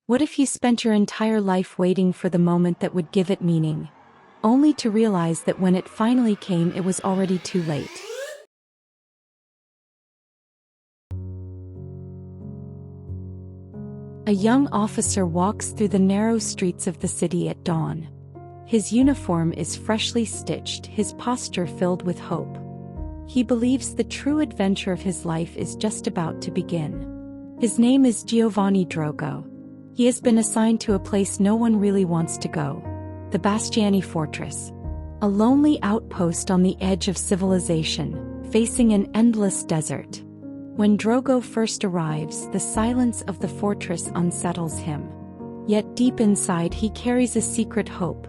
What if you spent your entire life waiting for the moment that would give it meaning, only to realize that when it finally came, it was already too late? A young officer walks through the narrow streets of the city at dawn. His uniform is freshly stitched, his posture filled with hope. He believes the true adventure of his life is just about to begin. His name is Giovanni Drogo. He has been assigned to a place no one really wants to go, the Bastiani Fortress. A lonely outpost on the edge of civilization, facing an endless desert. When Drogo first arrives, the silence of the fortress unsettles him. Yet deep inside he carries a secret hope.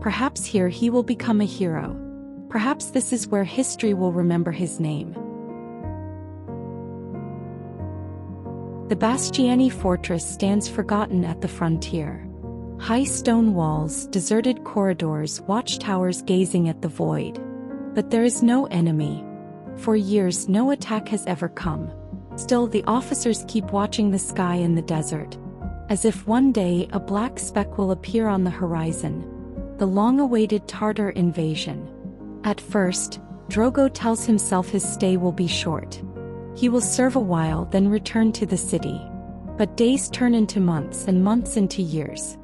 Perhaps here he will become a hero. Perhaps this is where history will remember his name. The Bastiani Fortress stands forgotten at the frontier. High stone walls, deserted corridors, watchtowers gazing at the void. But there is no enemy. For years no attack has ever come. Still the officers keep watching the sky in the desert, as if one day a black speck will appear on the horizon. The long-awaited Tartar invasion. At first, Drogo tells himself his stay will be short. He will serve a while, then return to the city. But days turn into months and months into years.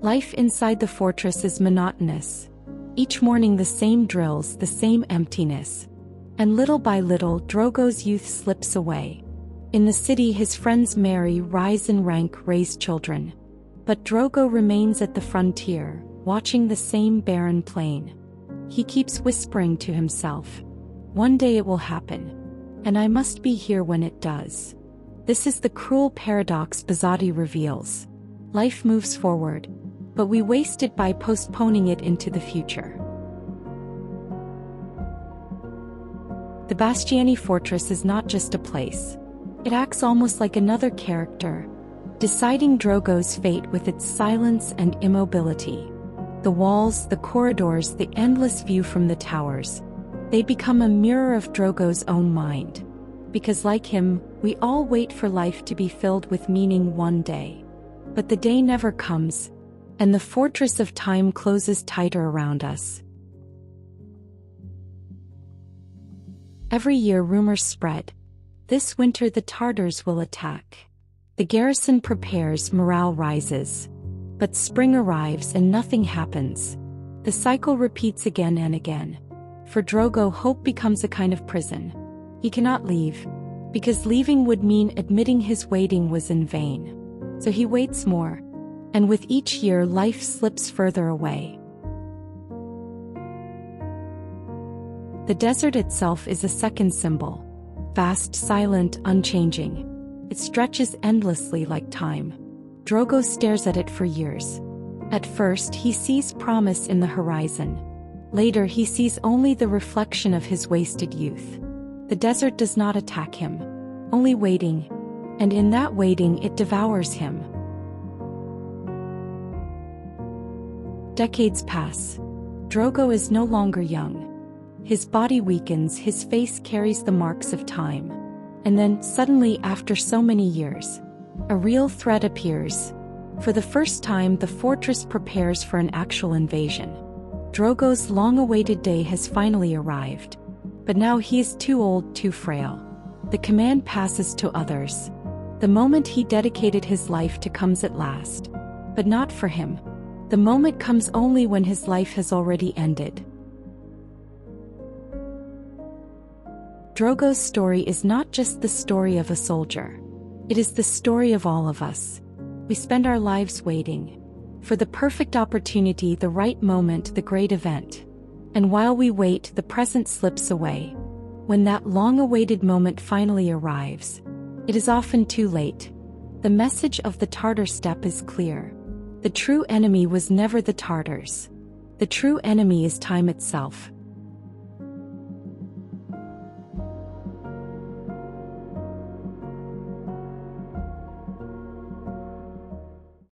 Life inside the fortress is monotonous. Each morning the same drills, the same emptiness. And little by little, Drogo's youth slips away. In the city his friends marry, rise in rank, raise children. But Drogo remains at the frontier, watching the same barren plain. He keeps whispering to himself, "One day it will happen. And I must be here when it does." This is the cruel paradox Buzzati reveals. Life moves forward, but we waste it by postponing it into the future. The Bastiani Fortress is not just a place. It acts almost like another character, deciding Drogo's fate with its silence and immobility. The walls, the corridors, the endless view from the towers, they become a mirror of Drogo's own mind. Because like him, we all wait for life to be filled with meaning one day. But the day never comes, and the fortress of time closes tighter around us. Every year rumors spread. This winter the Tartars will attack. The garrison prepares, morale rises. But spring arrives and nothing happens. The cycle repeats again and again. For Drogo, hope becomes a kind of prison. He cannot leave, because leaving would mean admitting his waiting was in vain. So he waits more, and with each year life slips further away. The desert itself is a second symbol. Vast, silent, unchanging. It stretches endlessly like time. Drogo stares at it for years. At first he sees promise in the horizon. Later he sees only the reflection of his wasted youth. The desert does not attack him, only waiting, and in that waiting it devours him. Decades pass. Drogo is no longer young. His body weakens, his face carries the marks of time. And then, suddenly after so many years, a real threat appears. For the first time the fortress prepares for an actual invasion. Drogo's long-awaited day has finally arrived. But now he is too old, too frail. The command passes to others. The moment he dedicated his life to comes at last. But not for him. The moment comes only when his life has already ended. Drogo's story is not just the story of a soldier. It is the story of all of us. We spend our lives waiting for the perfect opportunity, the right moment, the great event. And while we wait, the present slips away. When that long-awaited moment finally arrives, it is often too late. The message of the Tartar steppe is clear. The true enemy was never the Tartars. The true enemy is time itself.